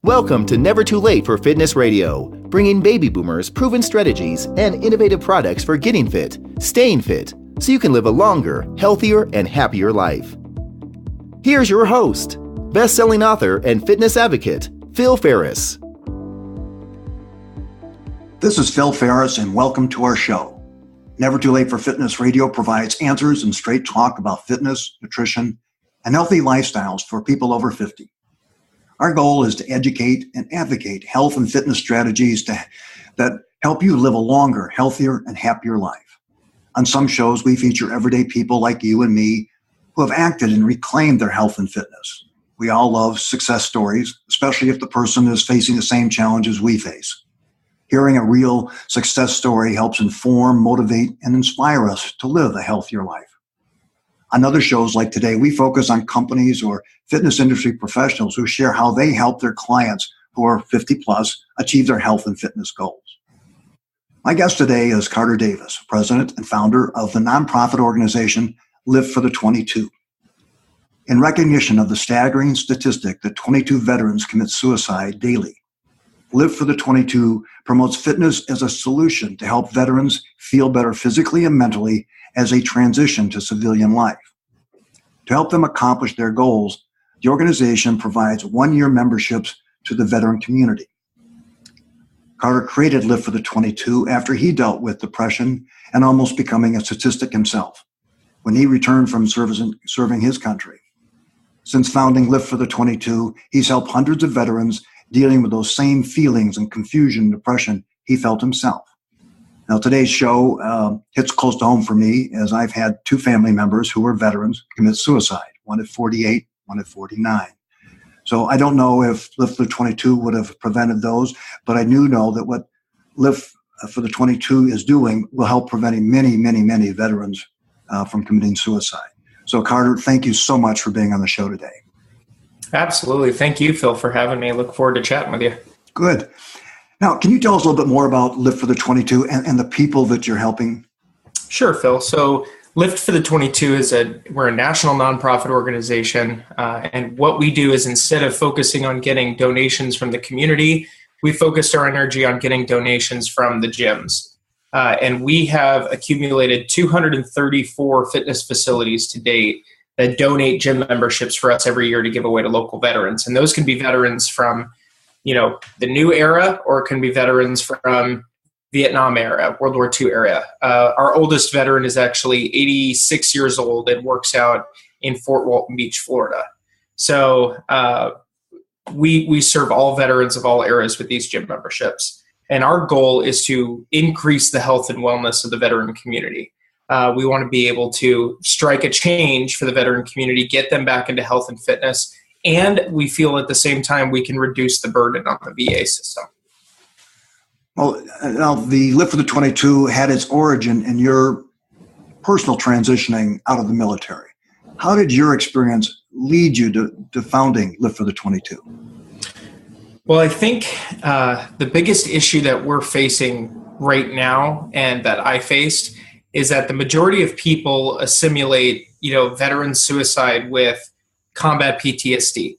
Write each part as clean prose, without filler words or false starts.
Welcome to Never Too Late for Fitness Radio, bringing baby boomers proven strategies and innovative products for getting fit, staying fit, so you can live a longer, healthier, and happier life. Here's your host, best-selling author and fitness advocate, Phil Ferris. This is Phil Ferris, and welcome to our show. Never Too Late for Fitness Radio provides answers and straight talk about fitness, nutrition, and healthy lifestyles for people over 50. Our goal is to educate and advocate health and fitness strategies that help you live a longer, healthier, and happier life. On some shows, we feature everyday people like you and me who have acted and reclaimed their health and fitness. We all love success stories, especially if the person is facing the same challenges we face. Hearing a real success story helps inform, motivate, and inspire us to live a healthier life. On other shows like today, we focus on companies or fitness industry professionals who share how they help their clients who are 50 plus achieve their health and fitness goals. My guest today is Carter Davis, president and founder of the nonprofit organization Live for the 22. In recognition of the staggering statistic that 22 veterans commit suicide daily, Live for the 22 promotes fitness as a solution to help veterans feel better physically and mentally as they transition to civilian life. To help them accomplish their goals, the organization provides one-year memberships to the veteran community. Carter created Live for the 22 after he dealt with depression and almost becoming a statistic himself when he returned from serving his country. Since founding Live for the 22, he's helped hundreds of veterans dealing with those same feelings and confusion and depression he felt himself. Now, today's show hits close to home for me, as I've had two family members who were veterans commit suicide, one at 48, one at 49. So I don't know if Live for the 22 would have prevented those, but I do know that what Live for the 22 is doing will help preventing many, many, many veterans from committing suicide. So Carter, thank you so much for being on the show today. Absolutely. Thank you, Phil, for having me. I look forward to chatting with you. Good. Now, can you tell us a little bit more about Live for the 22 and the people that you're helping? Sure, Phil. So Lift for the 22 we're a national nonprofit organization. And what we do is, instead of focusing on getting donations from the community, we focused our energy on getting donations from the gyms. And we have accumulated 234 fitness facilities to date that donate gym memberships for us every year to give away to local veterans. And those can be veterans from, the new era, or it can be veterans from Vietnam era, World War II era. Our oldest veteran is actually 86 years old and works out in Fort Walton Beach, Florida. So we serve all veterans of all eras with these gym memberships. And our goal is to increase the health and wellness of the veteran community. We want to be able to strike a change for the veteran community, get them back into health and fitness, and we feel at the same time we can reduce the burden on the VA system. Well, now the Live for the 22 had its origin in your personal transitioning out of the military. How did your experience lead you to founding Live for the 22? Well, I think the biggest issue that we're facing right now, and that I faced, is that the majority of people assimilate, veteran suicide with combat PTSD.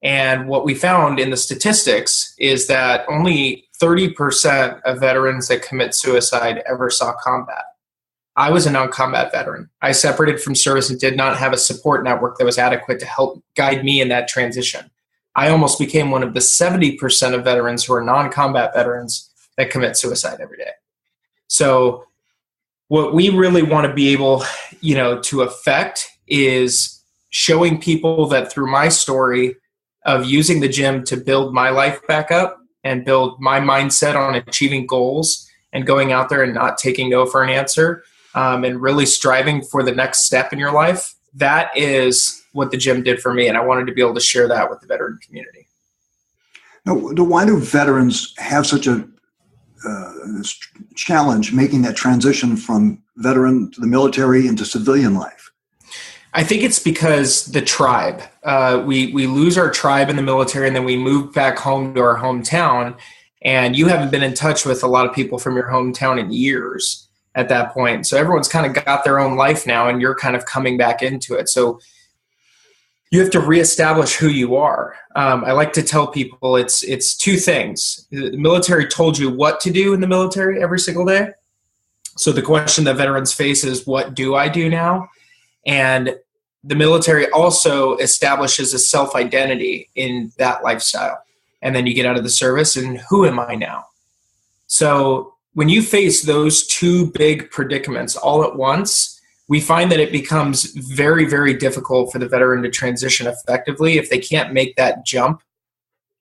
And what we found in the statistics is that only 30% of veterans that commit suicide ever saw combat. I was a non-combat veteran. I separated from service and did not have a support network that was adequate to help guide me in that transition. I almost became one of the 70% of veterans who are non-combat veterans that commit suicide every day. So what we really want to be able, to affect is showing people that through my story of using the gym to build my life back up and build my mindset on achieving goals and going out there and not taking no for an answer, and really striving for the next step in your life, that is what the gym did for me. And I wanted to be able to share that with the veteran community. Now, why do veterans have such a challenge making that transition from veteran to the military into civilian life? I think it's because the tribe. We lose our tribe in the military, and then we move back home to our hometown, and you haven't been in touch with a lot of people from your hometown in years at that point. So everyone's kind of got their own life now, and you're kind of coming back into it. So You have to reestablish who you are. I like to tell people it's two things. The military told you what to do in the military every single day. So the question that veterans face is, what do I do now? And the military also establishes a self-identity in that lifestyle. And then you get out of the service and who am I now? So when you face those two big predicaments all at once, we find that it becomes very, very difficult for the veteran to transition effectively if they can't make that jump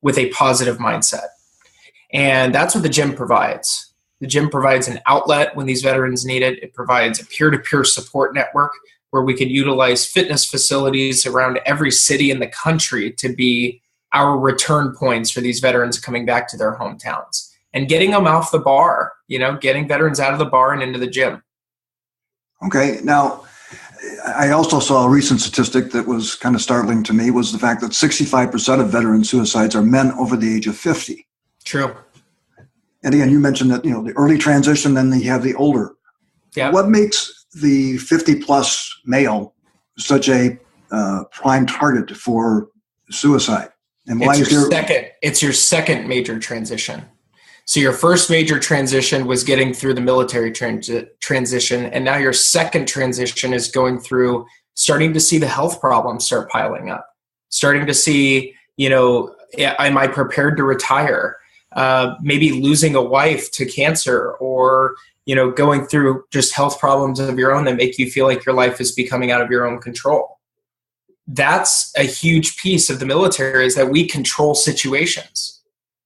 with a positive mindset. And that's what the gym provides. The gym provides an outlet when these veterans need it. It provides a peer-to-peer support network where we could utilize fitness facilities around every city in the country to be our return points for these veterans coming back to their hometowns and getting them off the bar, getting veterans out of the bar and into the gym. Okay. Now, I also saw a recent statistic that was kind of startling to me, was the fact that 65% of veteran suicides are men over the age of 50. True. And again, you mentioned that, the early transition, then you have the older. Yeah. What makes the 50-plus male such a prime target for suicide? And why it's your second major transition. So your first major transition was getting through the military transition, and now your second transition is going through starting to see the health problems start piling up, starting to see, am I prepared to retire? Maybe losing a wife to cancer, or, going through just health problems of your own that make you feel like your life is becoming out of your own control. That's a huge piece of the military, is that we control situations.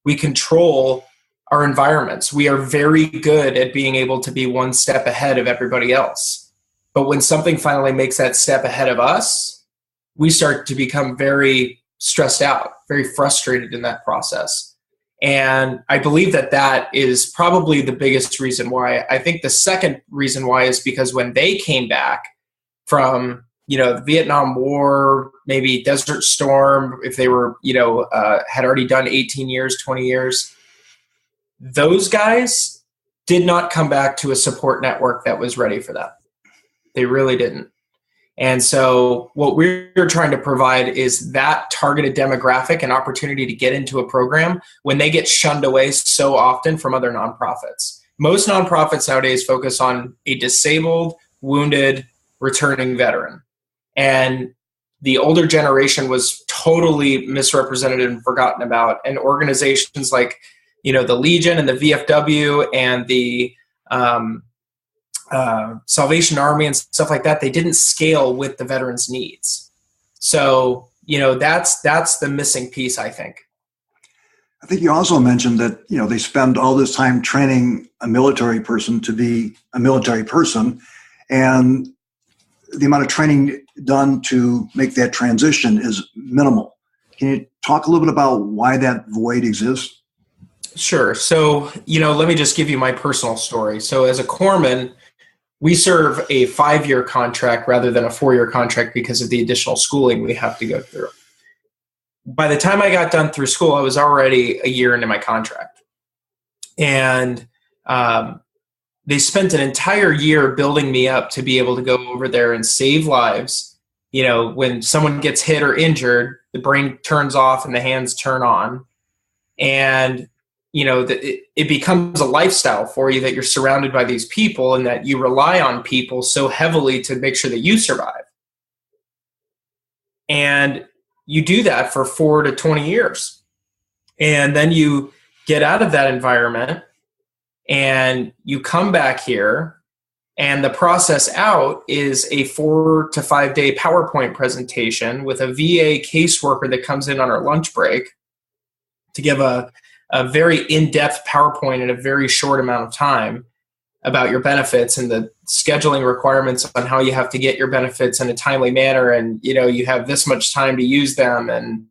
We control our environments. We are very good at being able to be one step ahead of everybody else. But when something finally makes that step ahead of us, we start to become very stressed out, very frustrated in that process. And I believe that is probably the biggest reason why. I think the second reason why is because when they came back from, the Vietnam War, maybe Desert Storm, if they were, had already done 18 years, 20 years, those guys did not come back to a support network that was ready for that. They really didn't. And so what we're trying to provide is that targeted demographic and opportunity to get into a program when they get shunned away so often from other nonprofits. Most nonprofits nowadays focus on a disabled, wounded, returning veteran. And the older generation was totally misrepresented and forgotten about. And organizations like the Legion and the VFW and the Salvation Army and stuff like that, they didn't scale with the veterans' needs. So, that's the missing piece, I think. I think you also mentioned that, they spend all this time training a military person to be a military person, and the amount of training done to make that transition is minimal. Can you talk a little bit about why that void exists? Sure. So, let me just give you my personal story. So as a corpsman, we serve a 5-year contract rather than a 4-year contract because of the additional schooling we have to go through. By the time I got done through school, I was already a year into my contract. And they spent an entire year building me up to be able to go over there and save lives. When someone gets hit or injured, the brain turns off and the hands turn on. And it becomes a lifestyle for you that you're surrounded by these people and that you rely on people so heavily to make sure that you survive. And you do that for 4 to 20 years. And then you get out of that environment and you come back here, and the process out is a 4 to 5 day PowerPoint presentation with a VA caseworker that comes in on our lunch break to give a very in-depth PowerPoint in a very short amount of time about your benefits and the scheduling requirements on how you have to get your benefits in a timely manner. And, you have this much time to use them, and,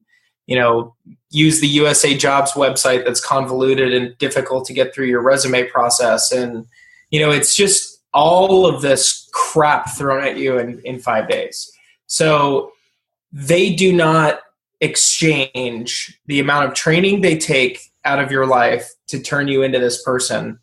use the USA Jobs website that's convoluted and difficult to get through your resume process. And, it's just all of this crap thrown at you in 5 days. So they do not exchange the amount of training they take out of your life to turn you into this person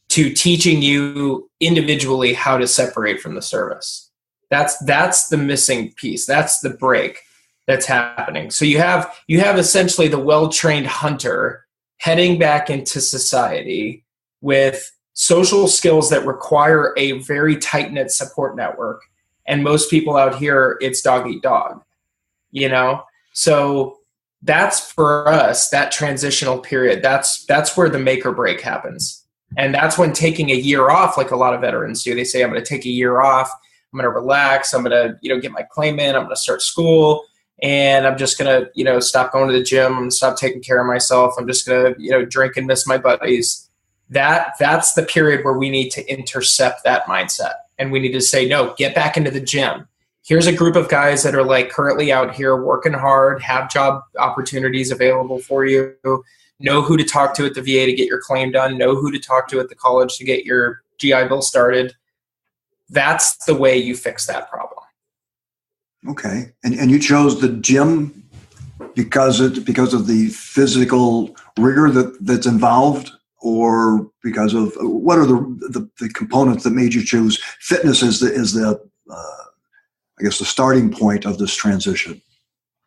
to teaching you individually how to separate from the service. That's the missing piece. That's the break. that's happening. So you have essentially the well-trained hunter heading back into society with social skills that require a very tight-knit support network. And most people out here, it's dog eat dog, you know? So that's for us, that transitional period. That's where the make or break happens. And that's when taking a year off, like a lot of veterans do, they say, I'm going to take a year off. I'm going to relax. I'm going to, get my claim in. I'm going to start school. And I'm just going to, stop going to the gym. I'm going to stop taking care of myself. I'm just going to, drink and miss my buddies. That's the period where we need to intercept that mindset. And we need to say, no, get back into the gym. Here's a group of guys that are like currently out here working hard, have job opportunities available for you. Know who to talk to at the VA to get your claim done. Know who to talk to at the college to get your GI Bill started. That's the way you fix that problem. Okay. And you chose the gym because of the physical rigor that's involved, or because of what are the components that made you choose fitness as the I guess the starting point of this transition?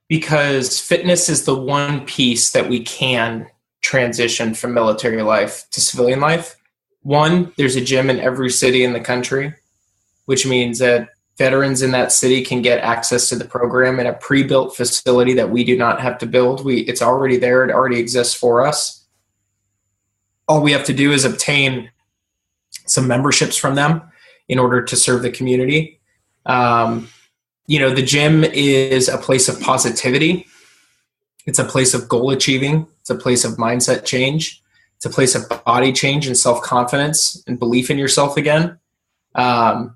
Because fitness is the one piece that we can transition from military life to civilian life. One, there's a gym in every city in the country, which means that veterans in that city can get access to the program in a pre-built facility that we do not have to build. It's already there. It already exists for us. All we have to do is obtain some memberships from them in order to serve the community. The gym is a place of positivity. It's a place of goal achieving. It's a place of mindset change. It's a place of body change and self-confidence and belief in yourself again. But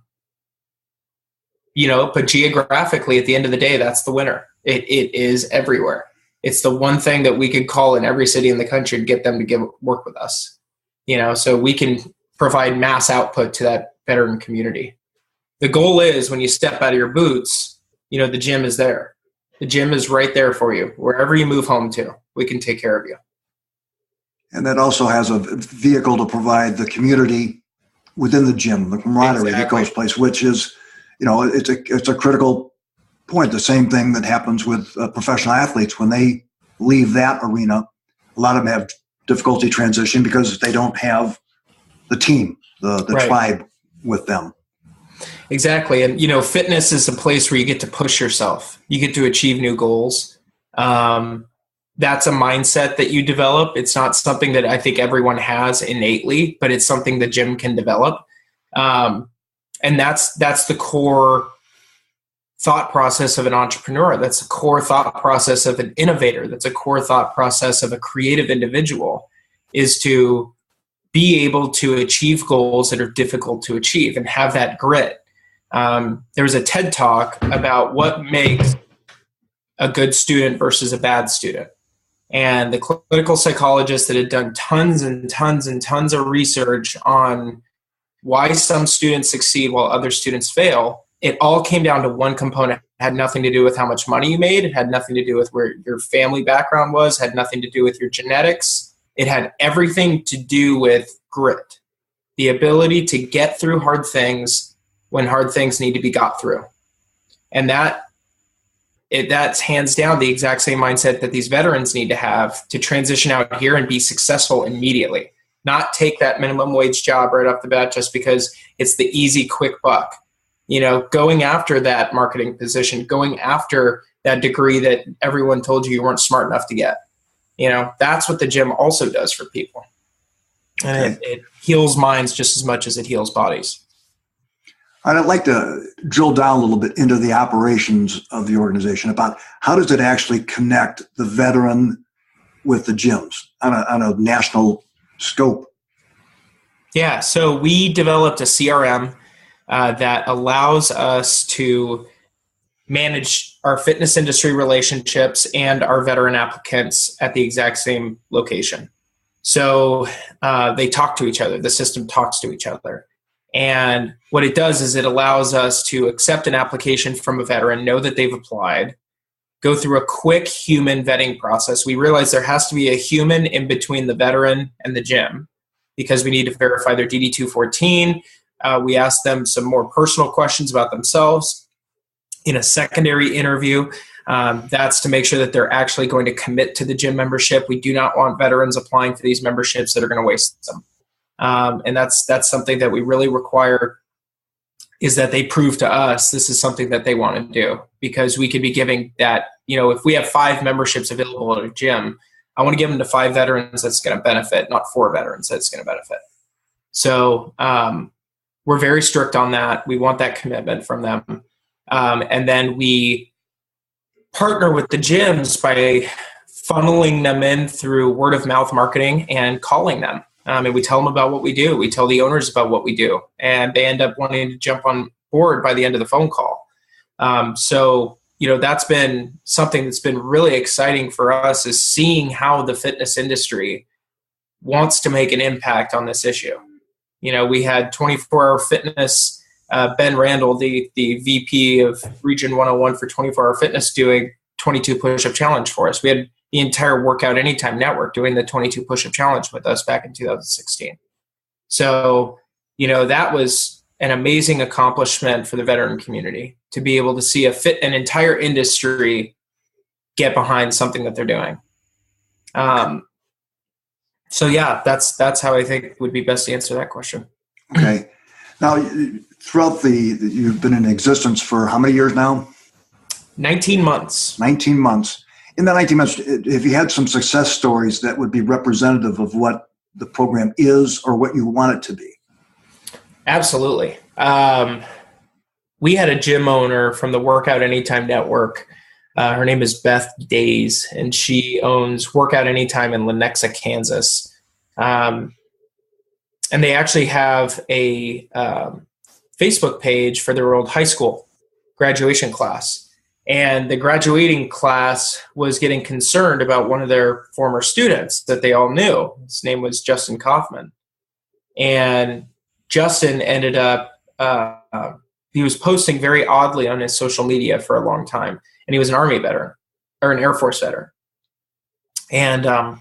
geographically, at the end of the day, that's the winner. It is everywhere. It's the one thing that we could call in every city in the country to get them to work with us. So we can provide mass output to that veteran community. The goal is when you step out of your boots, the gym is there. The gym is right there for you. Wherever you move home to, we can take care of you. And that also has a vehicle to provide the community within the gym, the camaraderie that goes place, which is, it's a critical point. The same thing that happens with professional athletes when they leave that arena. A lot of them have difficulty transitioning because they don't have the team, the right. tribe with them. Exactly. And, fitness is a place where you get to push yourself. You get to achieve new goals. That's a mindset that you develop. It's not something that I think everyone has innately, but it's something the gym can develop. And that's the core thought process of an entrepreneur. That's a core thought process of an innovator. That's a core thought process of a creative individual, is to be able to achieve goals that are difficult to achieve and have that grit. There was a TED Talk about what makes a good student versus a bad student. And the clinical psychologist that had done tons and tons and tons of research on why some students succeed while other students fail, it all came down to one component. It had nothing to do with how much money you made. It had nothing to do with where your family background was. It had nothing to do with your genetics. It had everything to do with grit, the ability to get through hard things when hard things need to be got through. And that's hands down the exact same mindset that these veterans need to have to transition out here and be successful immediately. Not take that minimum wage job right off the bat just because it's the easy, quick buck. Going after that marketing position, going after that degree that everyone told you weren't smart enough to get. That's what the gym also does for people. And it heals minds just as much as it heals bodies. I'd like to drill down a little bit into the operations of the organization about how does it actually connect the veteran with the gyms on a national scope? Yeah, so we developed a CRM that allows us to manage our fitness industry relationships and our veteran applicants at the exact same location. So they talk to each other. The system talks to each other. And what it does is it allows us to accept an application from a veteran, know that they've applied, go through a quick human vetting process. We realize there has to be a human in between the veteran and the gym because we need to verify their DD-214. We ask them some more personal questions about themselves. in a secondary interview. That's to make sure that they're actually going to commit to the gym membership. We do not want veterans applying for these memberships that are going to waste them. And that's something that we really require, is that they prove to us this is something that they want to do, because we could be giving that, if we have 5 memberships available at a gym, I want to give them to 5 veterans that's going to benefit, not 4 veterans that's going to benefit. So we're very strict on that. We want that commitment from them. And then we partner with the gyms by funneling them in through word of mouth marketing and calling them. And we tell them about what we do. We tell the owners about what we do, and they end up wanting to jump on board by the end of the phone call. So that's been something that's been really exciting for us, is seeing how the fitness industry wants to make an impact on this issue. We had 24-Hour Fitness, Ben Randall, the VP of Region 101 for 24-Hour Fitness, doing 22 push-up challenge for us. We had the entire Workout Anytime Network doing the 22 push-up challenge with us back in 2016. So, that was an amazing accomplishment for the veteran community, to be able to see an entire industry get behind something that they're doing. So yeah, that's how I think would be best to answer that question. Okay. Now, throughout you've been in existence for how many years now? 19 months. 19 months. In that 19 months, if you had some success stories that would be representative of what the program is or what you want it to be. Absolutely. We had a gym owner from the Workout Anytime Network. Her name is Beth Days, and she owns Workout Anytime in Lenexa, Kansas. And they actually have a Facebook page for their old high school graduation class. And the graduating class was getting concerned about one of their former students that they all knew. His name was Justin Kaufman. And Justin ended up, he was posting very oddly on his social media for a long time. And he was an Army veteran, or an Air Force veteran. And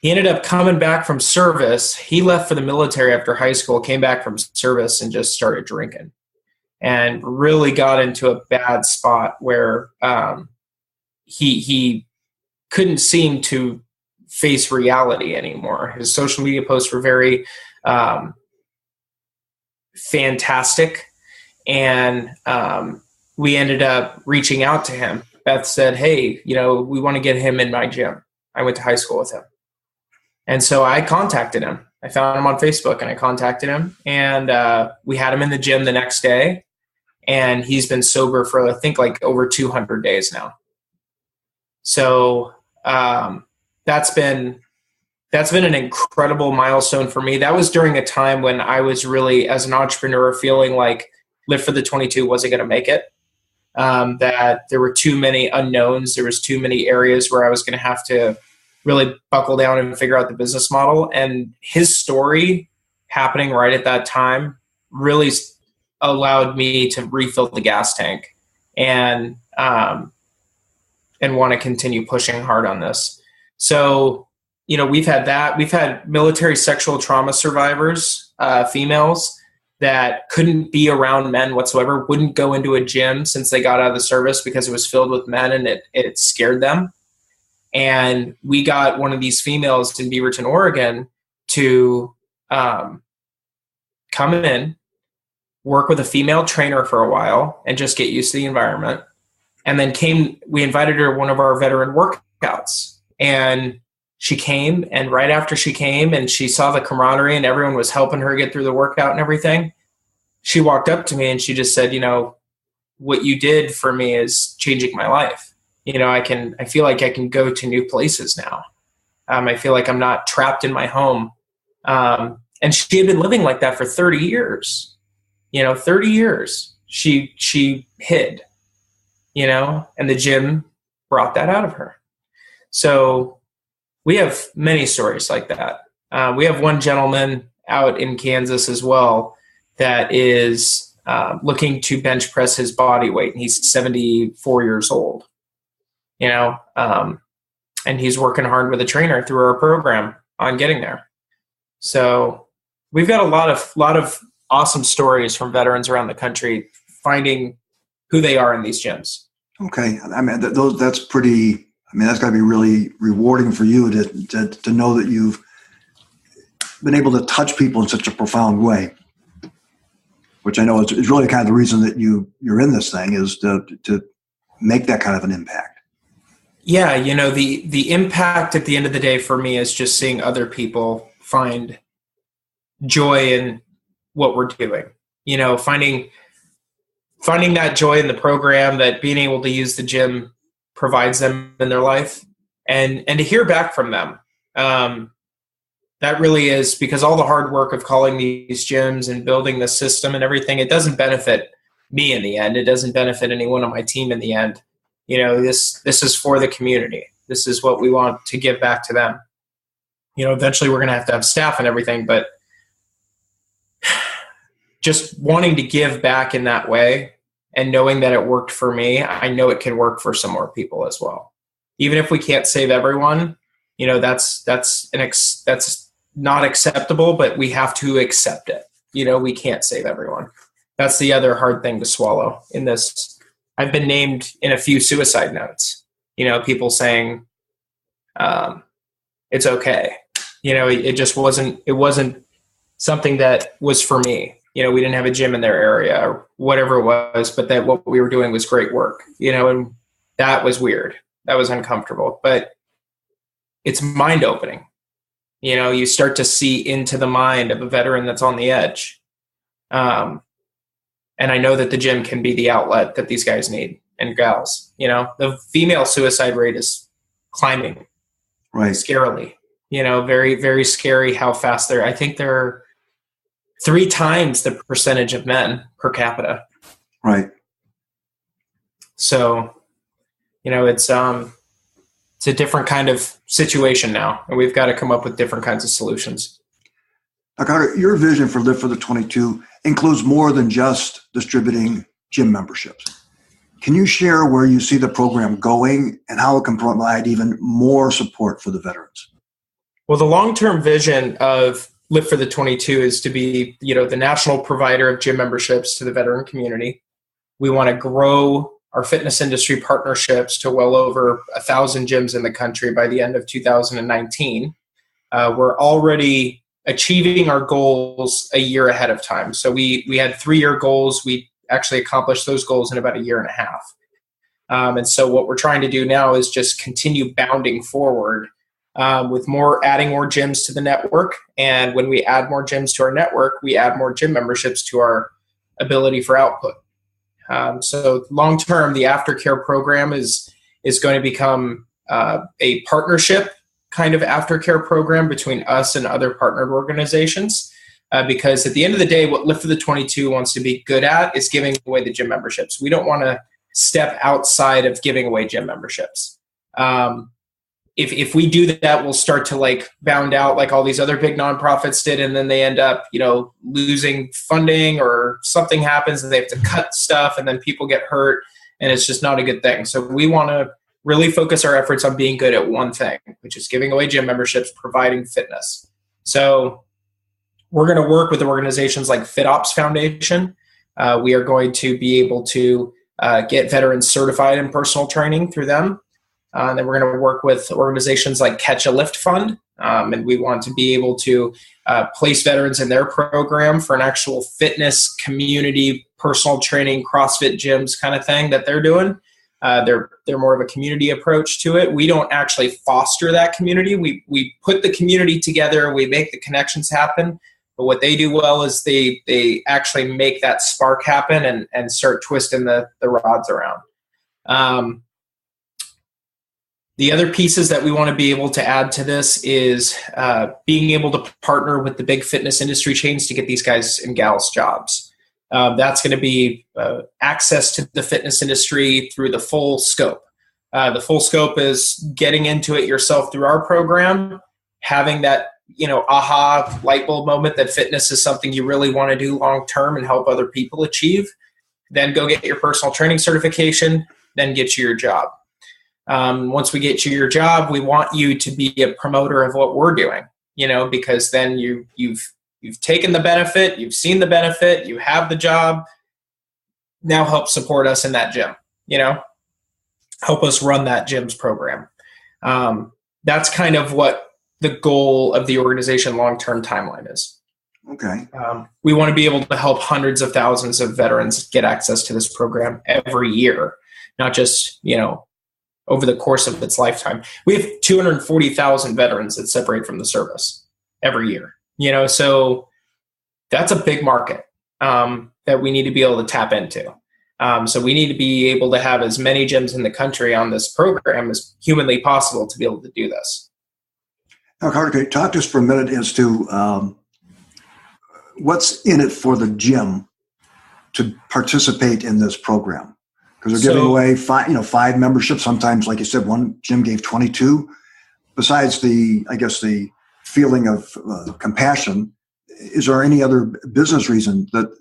he ended up coming back from service. He left for the military after high school, came back from service, and just started drinking. And really got into a bad spot where he couldn't seem to face reality anymore. His social media posts were very fantastic, and we ended up reaching out to him. Beth said, "Hey, we want to get him in my gym." I went to high school with him, and so I contacted him. I found him on Facebook, and I contacted him, and we had him in the gym the next day. And he's been sober for, I think, like over 200 days now. So that's been an incredible milestone for me. That was during a time when I was really, as an entrepreneur, feeling like Live for the 22 wasn't going to make it. That there were too many unknowns. There was too many areas where I was going to have to really buckle down and figure out the business model. And his story happening right at that time really allowed me to refill the gas tank and want to continue pushing hard on this. So, we've had that. We've had military sexual trauma survivors, females that couldn't be around men whatsoever, wouldn't go into a gym since they got out of the service because it was filled with men and it scared them. And we got one of these females in Beaverton, Oregon to come in, work with a female trainer for a while and just get used to the environment. And then we invited her to one of our veteran workouts, and she came, and right after she came and she saw the camaraderie and everyone was helping her get through the workout and everything, she walked up to me and she just said, what you did for me is changing my life. I feel like I can go to new places now. I feel like I'm not trapped in my home. And she had been living like that for 30 years. 30 years she hid, and the gym brought that out of her. So we have many stories like that. We have one gentleman out in Kansas as well that is looking to bench press his body weight, and he's 74 years old, and he's working hard with a trainer through our program on getting there. So we've got a lot of awesome stories from veterans around the country finding who they are in these gyms. Okay. I mean, that's pretty, I mean, that's got to be really rewarding for you to know that you've been able to touch people in such a profound way, which I know is really kind of the reason that you're in this thing, is to make that kind of an impact. Yeah. The impact at the end of the day for me is just seeing other people find joy in what we're doing, finding that joy in the program, that being able to use the gym provides them in their life, and to hear back from them. That really is, because all the hard work of calling these gyms and building the system and everything, it doesn't benefit me in the end. It doesn't benefit anyone on my team in the end. This is for the community. This is what we want to give back to them. Eventually we're going to have staff and everything, but just wanting to give back in that way and knowing that it worked for me, I know it can work for some more people as well. Even if we can't save everyone, that's not acceptable, but we have to accept it. We can't save everyone. That's the other hard thing to swallow in this. I've been named in a few suicide notes, people saying, it's okay. It wasn't something that was for me. We didn't have a gym in their area or whatever it was, but that what we were doing was great work, and that was weird. That was uncomfortable, but it's mind opening. You start to see into the mind of a veteran that's on the edge. And I know that the gym can be the outlet that these guys need and gals. The female suicide rate is climbing, right? Scarily, very, very scary how fast I think they're 3 times the percentage of men per capita. Right. So, it's a different kind of situation now, and we've got to come up with different kinds of solutions. Now, Carter, your vision for Live for the 22 includes more than just distributing gym memberships. Can you share where you see the program going and how it can provide even more support for the veterans? Well, the long-term vision of Live for the 22 is to be, the national provider of gym memberships to the veteran community. We want to grow our fitness industry partnerships to well over 1,000 gyms in the country by the end of 2019. We're already achieving our goals a year ahead of time. So we had 3-year goals. We actually accomplished those goals in about a year and a half. And so what we're trying to do now is just continue bounding forward with adding more gyms to the network. And when we add more gyms to our network, we add more gym memberships to our ability for output. So long term, the aftercare program is going to become a partnership kind of aftercare program between us and other partnered organizations. Because at the end of the day, what Lift for the 22 wants to be good at is giving away the gym memberships. We don't want to step outside of giving away gym memberships. If we do that, we'll start to bound out like all these other big nonprofits did, and then they end up, losing funding, or something happens and they have to cut stuff, and then people get hurt, and it's just not a good thing. So we want to really focus our efforts on being good at one thing, which is giving away gym memberships, providing fitness. So we're going to work with organizations like FitOps Foundation. We are going to be able to get veterans certified in personal training through them. And then we're going to work with organizations like Catch a Lift Fund. And we want to be able to place veterans in their program for an actual fitness community, personal training, CrossFit gyms kind of thing that they're doing. They're more of a community approach to it. We don't actually foster that community. We put the community together. We make the connections happen. But what they do well is they actually make that spark happen and start twisting the rods around. The other pieces that we want to be able to add to this is being able to partner with the big fitness industry chains to get these guys and gals jobs. That's going to be access to the fitness industry through the full scope. The full scope is getting into it yourself through our program, having that aha light bulb moment that fitness is something you really want to do long term and help other people achieve. Then go get your personal training certification, then get you your job. Once we get you your job, we want you to be a promoter of what we're doing, because then you've taken the benefit, you've seen the benefit, you have the job. now help support us in that gym, help us run that gym's program. That's kind of what the goal of the organization long-term timeline is. Okay. We want to be able to help hundreds of thousands of veterans get access to this program every year, not just, over the course of its lifetime. We have 240,000 veterans that separate from the service every year, so that's a big market that we need to be able to tap into. So we need to be able to have as many gyms in the country on this program as humanly possible to be able to do this. Now, Carter, talk to us for a minute as to what's in it for the gym to participate in this program. Because they're giving away five memberships. Sometimes, like you said, one gym gave 22. Besides the feeling of compassion, is there any other business reason that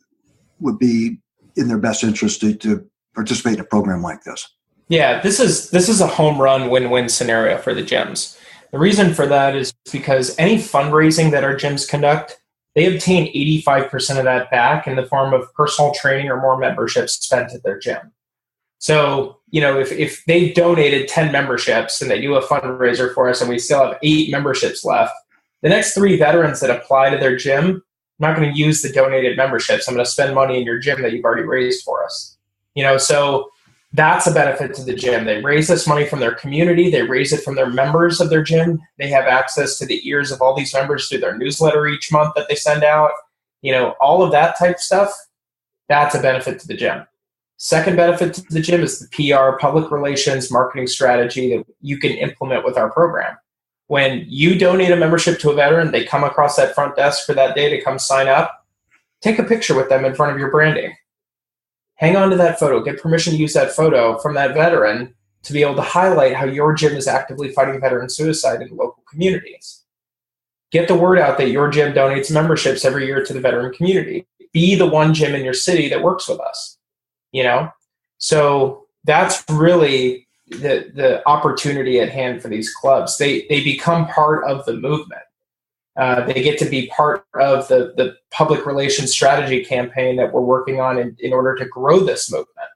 would be in their best interest to participate in a program like this? Yeah, this is a home run win-win scenario for the gyms. The reason for that is because any fundraising that our gyms conduct, they obtain 85% of that back in the form of personal training or more memberships spent at their gym. So, if they donated 10 memberships and they do a fundraiser for us and we still have 8 memberships left, the next 3 veterans that apply to their gym, I'm not going to use the donated memberships. I'm going to spend money in your gym that you've already raised for us. So that's a benefit to the gym. They raise this money from their community. They raise it from their members of their gym. They have access to the ears of all these members through their newsletter each month that they send out. All of that type of stuff, that's a benefit to the gym. Second benefit to the gym is the PR, public relations, marketing strategy that you can implement with our program. When you donate a membership to a veteran, they come across that front desk for that day to come sign up. Take a picture with them in front of your branding. Hang on to that photo. Get permission to use that photo from that veteran to be able to highlight how your gym is actively fighting veteran suicide in local communities. Get the word out that your gym donates memberships every year to the veteran community. Be the one gym in your city that works with us. So that's really the opportunity at hand for these clubs. They become part of the movement. They get to be part of the public relations strategy campaign that we're working on in order to grow this movement.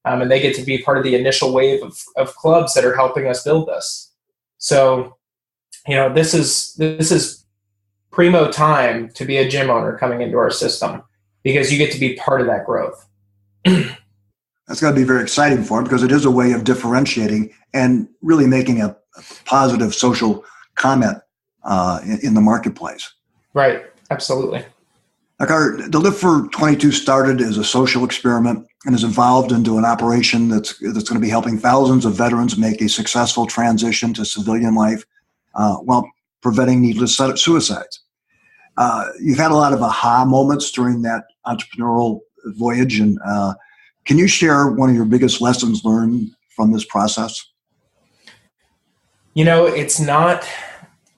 And they get to be part of the initial wave of clubs that are helping us build this. So, this is primo time to be a gym owner coming into our system because you get to be part of that growth. That's got to be very exciting for them because it is a way of differentiating and really making a positive social comment in the marketplace. Right. Absolutely. Now, the Live for 22 started as a social experiment and has evolved into an operation that's going to be helping thousands of veterans make a successful transition to civilian life while preventing needless suicides. You've had a lot of aha moments during that entrepreneurial voyage, and can you share one of your biggest lessons learned from this process? It's not,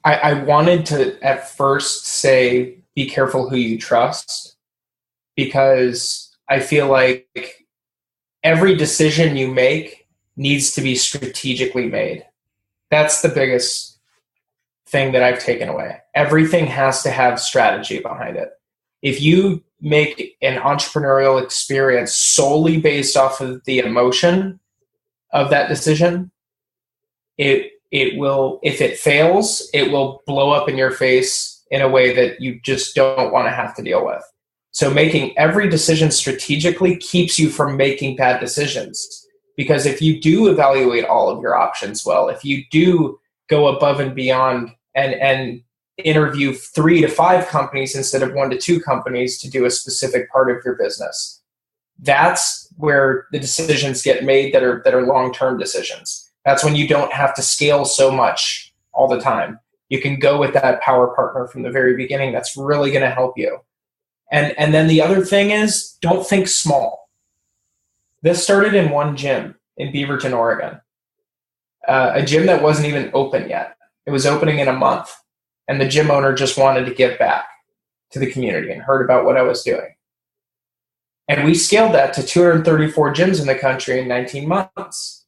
I wanted to at first say, be careful who you trust, because I feel like every decision you make needs to be strategically made. That's the biggest thing that I've taken away. Everything has to have strategy behind it. If you make an entrepreneurial experience solely based off of the emotion of that decision, it will, if it fails, it will blow up in your face in a way that you just don't want to have to deal with. So making every decision strategically keeps you from making bad decisions. Because if you do evaluate all of your options well, if you do go above and beyond and interview 3 to 5 companies instead of 1 to 2 companies to do a specific part of your business, that's where the decisions get made that are long-term decisions. That's when you don't have to scale so much all the time. You can go with that power partner from the very beginning. That's really going to help you. And then the other thing is, don't think small. This started in one gym in Beaverton, Oregon, a gym that wasn't even open yet. It was opening in a month. And the gym owner just wanted to give back to the community and heard about what I was doing. And we scaled that to 234 gyms in the country in 19 months.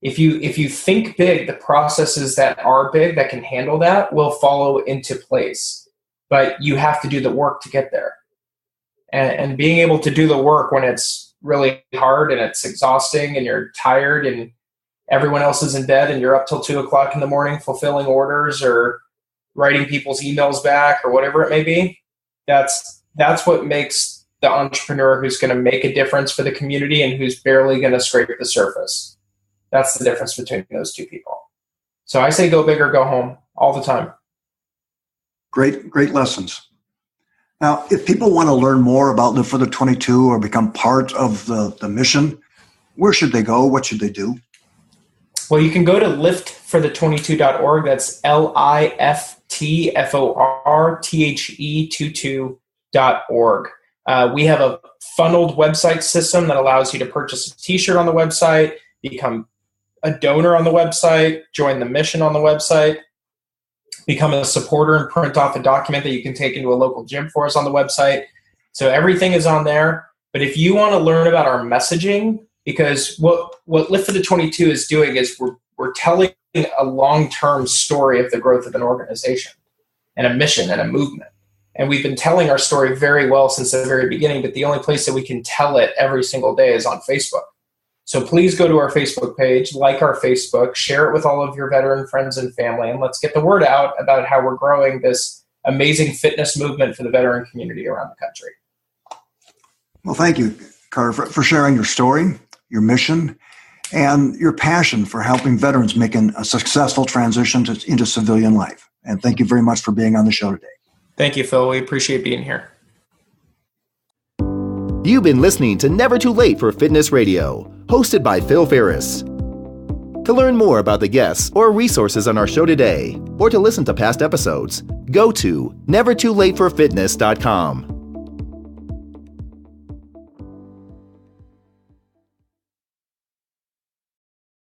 If you think big, the processes that are big that can handle that will follow into place. But you have to do the work to get there. And being able to do the work when it's really hard and it's exhausting and you're tired and everyone else is in bed and you're up till 2:00 in the morning fulfilling orders or writing people's emails back or whatever it may be, that's what makes the entrepreneur who's going to make a difference for the community and who's barely going to scrape the surface. That's the difference between those two people. So I say go big or go home all the time. Great lessons. Now, if people want to learn more about Live for the 22 or become part of the mission, where should they go? What should they do? Well, you can go to liftforthe22.org. That's liftforthe22.org. We have a funneled website system that allows you to purchase a t-shirt on the website, become a donor on the website, join the mission on the website, become a supporter and print off a document that you can take into a local gym for us on the website. So everything is on there. But if you want to learn about our messaging, because what Live for the 22 is doing is we're telling a long-term story of the growth of an organization and a mission and a movement. And we've been telling our story very well since the very beginning, but the only place that we can tell it every single day is on Facebook. So please go to our Facebook page, like our Facebook, share it with all of your veteran friends and family, and let's get the word out about how we're growing this amazing fitness movement for the veteran community around the country. Well, thank you, Carter, for sharing your story, your mission, and your passion for helping veterans making a successful transition into civilian life. And thank you very much for being on the show today. Thank you, Phil. We appreciate being here. You've been listening to Never Too Late for Fitness Radio, hosted by Phil Ferris. To learn more about the guests or resources on our show today, or to listen to past episodes, go to nevertoolateforfitness.com.